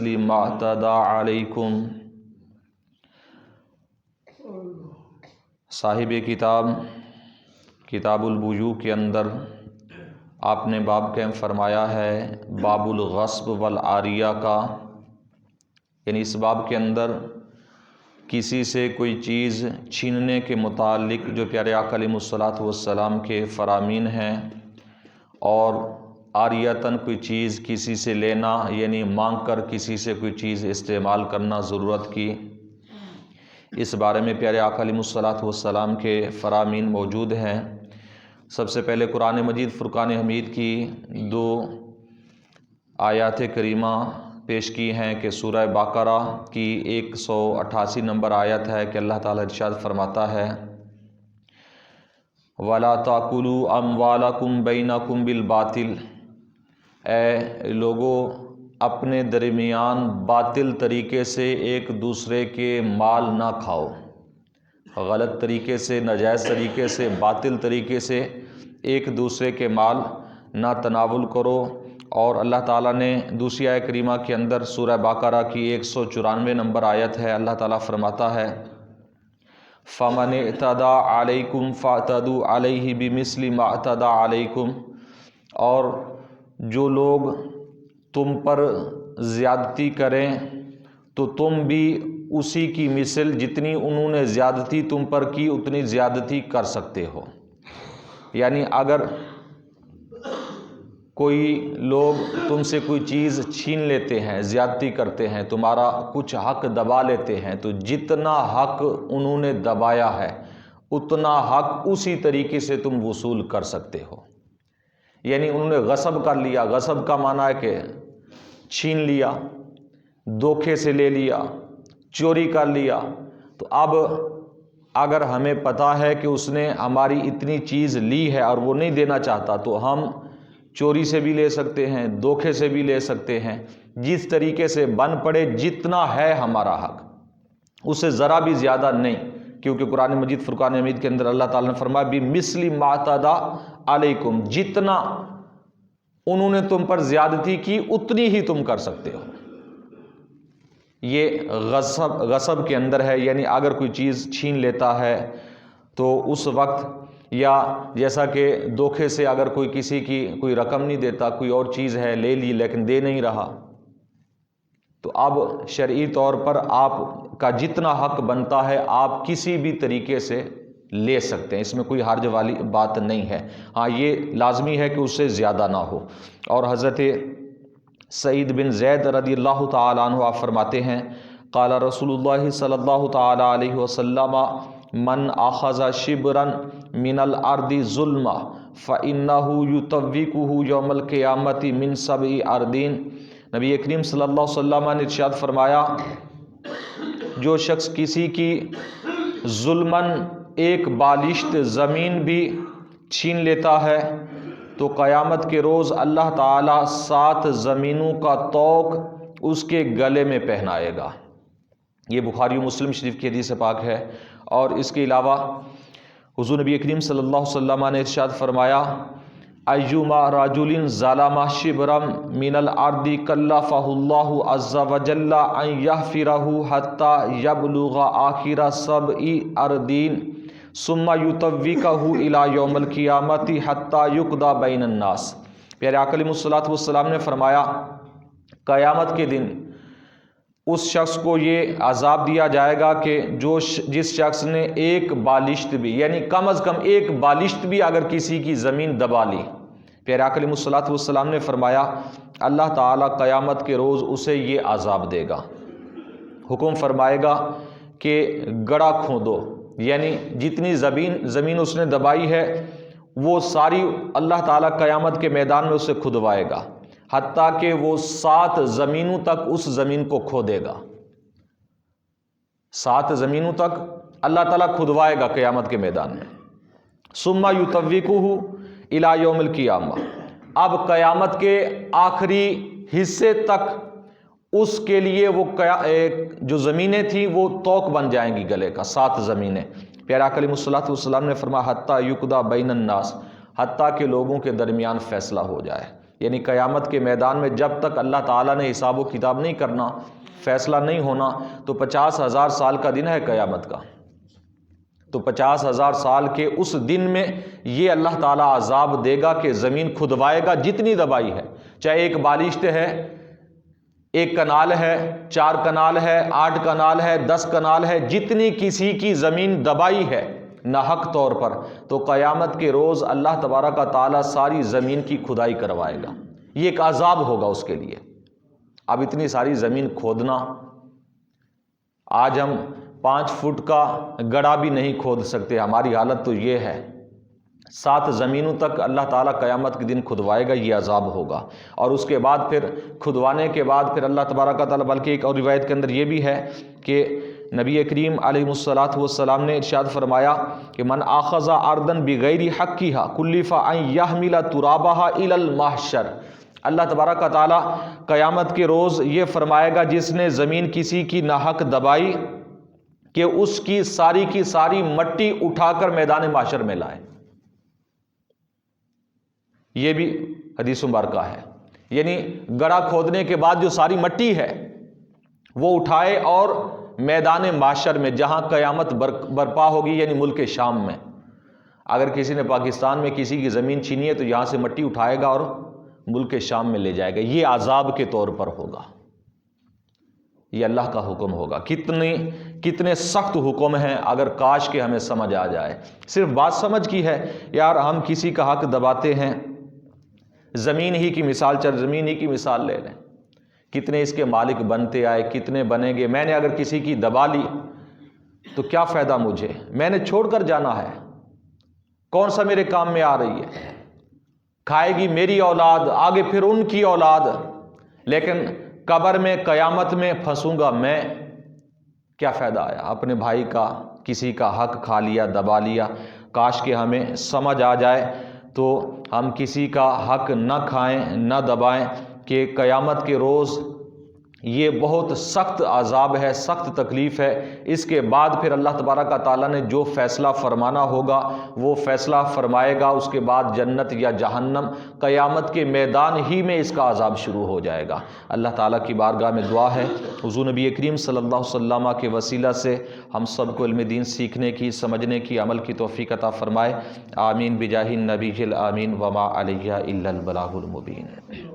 بمثل ما اعتدى علیکم۔ صاحب کتاب البیوع کے اندر آپ نے باب قائم فرمایا ہے باب الغصب والعاریہ کا، یعنی اس باب کے اندر کسی سے کوئی چیز چھیننے کے متعلق جو پیارے آقا علیہ الصلوۃ والسلام کے فرامین ہیں، اور عاریتاً کوئی چیز کسی سے لینا یعنی مانگ کر کسی سے کوئی چیز استعمال کرنا ضرورت کی، اس بارے میں پیارے آقا علیہ الصلوۃ والسلام کے فرامین موجود ہیں۔ سب سے پہلے قرآن مجید فرقان حمید کی 2 آیات کریمہ پیش کی ہیں کہ سورہ بقرہ کی 188 نمبر آیت ہے کہ اللہ تعالیٰ ارشاد فرماتا ہے وَلَا تَأْكُلُوا أَمْوَالَكُمْ بَيْنَكُمْ بِالْبَاطِلِ، اے لوگو اپنے درمیان باطل طریقے سے ایک دوسرے کے مال نہ کھاؤ، غلط طریقے سے، ناجائز طریقے سے، باطل طریقے سے ایک دوسرے کے مال نہ تناول کرو۔ اور اللہ تعالیٰ نے دوسری آیت کریمہ کے اندر سورہ بقرہ کی 194 نمبر آیت ہے، اللہ تعالیٰ فرماتا ہے فَمَنِ اعْتَدَىٰ عَلَيْكُمْ فَاعْتَدُوا عَلَيْهِ بِمِثْلِ مَا اعْتَدَىٰ عَلَيْكُمْ، اور جو لوگ تم پر زیادتی کریں تو تم بھی اسی کی مثل جتنی انہوں نے زیادتی تم پر کی اتنی زیادتی کر سکتے ہو۔ یعنی اگر کوئی لوگ تم سے کوئی چیز چھین لیتے ہیں، زیادتی کرتے ہیں، تمہارا کچھ حق دبا لیتے ہیں، تو جتنا حق انہوں نے دبایا ہے اتنا حق اسی طریقے سے تم وصول کر سکتے ہو۔ یعنی انہوں نے غصب کر لیا، غصب کا معنی ہے کہ چھین لیا، دھوکے سے لے لیا، چوری کر لیا، تو اب اگر ہمیں پتہ ہے کہ اس نے ہماری اتنی چیز لی ہے اور وہ نہیں دینا چاہتا، تو ہم چوری سے بھی لے سکتے ہیں، دھوکے سے بھی لے سکتے ہیں، جس طریقے سے بن پڑے جتنا ہے ہمارا حق، اس سے ذرا بھی زیادہ نہیں، کیونکہ قرآن مجید فرقان حمید کے اندر اللہ تعالیٰ نے فرمایا بِمِثْلِ مَا اعْتَدَىٰ عَلَيْكُمْ، جتنا انہوں نے تم پر زیادتی کی اتنی ہی تم کر سکتے ہو۔ یہ غصب کے اندر ہے، یعنی اگر کوئی چیز چھین لیتا ہے تو اس وقت، یا جیسا کہ دھوکے سے اگر کوئی کسی کی کوئی رقم نہیں دیتا، کوئی اور چیز ہے لے لی لیکن دے نہیں رہا، تو اب شرعی طور پر آپ کا جتنا حق بنتا ہے آپ کسی بھی طریقے سے لے سکتے ہیں، اس میں کوئی حرج والی بات نہیں ہے۔ ہاں یہ لازمی ہے کہ اس سے زیادہ نہ ہو۔ اور حضرت سعید بن زید رضی اللہ تعالیٰ عنہ آپ فرماتے ہیں قال رسول اللہ صلی اللہ تعالیٰ علیہ وسلم من اخذ شبرا من الارض ظلما فانه يطوقه یوم القیامت من 7 اراضین، نبی کریم صلی اللہ علیہ وسلم نے ارشاد فرمایا جو شخص کسی کی ظلماً ایک بالشت زمین بھی چھین لیتا ہے تو قیامت کے روز اللہ تعالیٰ 7 زمینوں کا طوق اس کے گلے میں پہنائے گا۔ یہ بخاری و مسلم شریف کی حدیث پاک ہے۔ اور اس کے علاوہ حضور نبی کریم صلی اللہ علیہ وسلم نے ارشاد فرمایا ایما رجل ظلم شبرا من الارض کلفہ اللہ عز وجل ان یحفرہ حتی یبلغ آخر 7 اراضین ثم یطوقہ الی یوم القیامت حتی یقضی بین الناس۔ پیارے آقا علیہ الصلوۃ والسلام نے فرمایا قیامت کے دن اس شخص کو یہ عذاب دیا جائے گا کہ جس شخص نے ایک بالشت بھی، یعنی کم از کم ایک بالشت بھی اگر کسی کی زمین دبا لی، پیارے آقا علیہ الصلوۃ والسلام نے فرمایا اللہ تعالیٰ قیامت کے روز اسے یہ عذاب دے گا، حکم فرمائے گا کہ گڑھا کھودو، یعنی جتنی زمین اس نے دبائی ہے وہ ساری اللہ تعالیٰ قیامت کے میدان میں اسے کھدوائے گا، حتیٰ کہ وہ 7 زمینوں تک اس زمین کو کھودے گا، 7 زمینوں تک اللہ تعالیٰ کھدوائے گا قیامت کے میدان میں۔ ثم یطوقہ الی یوم القیامہ، اب قیامت کے آخری حصے تک اس کے لیے وہ جو زمینیں تھیں وہ طوق بن جائیں گی گلے کا، 7 زمینیں۔ پیارے آقا علیہ الصلوۃ والسلام نے فرمایا حتی یقضی بین الناس، حتیٰ کہ لوگوں کے درمیان فیصلہ ہو جائے، یعنی قیامت کے میدان میں جب تک اللہ تعالیٰ نے حساب و کتاب نہیں کرنا، فیصلہ نہیں ہونا، تو 50,000 سال کا دن ہے قیامت کا۔ تو 50,000 سال کے اس دن میں یہ اللہ تعالیٰ عذاب دے گا کہ زمین کھدوائے گا جتنی دبائی ہے، چاہے ایک بالشت ہے، 1 کنال ہے، 4 کنال ہے، 8 کنال ہے، 10 کنال ہے، جتنی کسی کی زمین دبائی ہے ناحق طور پر، تو قیامت کے روز اللہ تبارک و تعالیٰ ساری زمین کی کھدائی کروائے گا۔ یہ ایک عذاب ہوگا اس کے لیے۔ اب اتنی ساری زمین کھودنا، آج ہم 5 فٹ کا گڑھا بھی نہیں کھود سکتے، ہماری حالت تو یہ ہے۔ 7 زمینوں تک اللہ تعالیٰ قیامت کے دن کھدوائے گا، یہ عذاب ہوگا۔ اور اس کے بعد پھر کھدوانے کے بعد پھر اللہ تبارک و تعالیٰ، بلکہ ایک اور روایت کے اندر یہ بھی ہے کہ نبی کریم علیہ الصلاۃ والسلام نے ارشاد فرمایا کہ من آخذ ارضا بغیر حقها کلف ان یحمل ترابها الى المحشر۔ اللہ تبارک و تعالیٰ قیامت کے روز یہ فرمائے گا جس نے زمین کسی کی ناحق دبائی کہ اس کی ساری مٹی اٹھا کر میدان محشر میں لائے۔ یہ بھی حدیث مبارکہ ہے، یعنی گڑھا کھودنے کے بعد جو ساری مٹی ہے وہ اٹھائے اور میدان محشر میں جہاں قیامت برپا ہوگی، یعنی ملک شام میں، اگر کسی نے پاکستان میں کسی کی زمین چھینی ہے تو یہاں سے مٹی اٹھائے گا اور ملک شام میں لے جائے گا۔ یہ عذاب کے طور پر ہوگا، یہ اللہ کا حکم ہوگا۔ کتنے سخت حکم ہیں، اگر کاش کہ ہمیں سمجھ آ جائے۔ صرف بات سمجھ کی ہے، یار ہم کسی کا حق دباتے ہیں، زمین ہی کی مثال لے لیں، کتنے اس کے مالک بنتے آئے، کتنے بنیں گے۔ میں نے اگر کسی کی دبا لی تو کیا فائدہ مجھے، میں نے چھوڑ کر جانا ہے، کون سا میرے کام میں آ رہی ہے، کھائے گی میری اولاد، آگے پھر ان کی اولاد، لیکن قبر میں قیامت میں پھنسوں گا میں، کیا فائدہ آیا؟ اپنے بھائی کا کسی کا حق کھا لیا، دبا لیا۔ کاش کہ ہمیں سمجھ آ جائے تو ہم کسی کا حق نہ کھائیں، نہ دبائیں، کہ قیامت کے روز یہ بہت سخت عذاب ہے، سخت تکلیف ہے۔ اس کے بعد پھر اللہ تبارک و تعالیٰ نے جو فیصلہ فرمانا ہوگا وہ فیصلہ فرمائے گا۔ اس کے بعد جنت یا جہنم، قیامت کے میدان ہی میں اس کا عذاب شروع ہو جائے گا۔ اللہ تعالیٰ کی بارگاہ میں دعا ہے حضور نبی کریم صلی اللہ علیہ وسلم کے وسیلہ سے ہم سب کو علم دین سیکھنے کی، سمجھنے کی، عمل کی توفیق عطا فرمائے۔ آمین بجاہ النبی الامین وما علیہ الا البلاغ المبین۔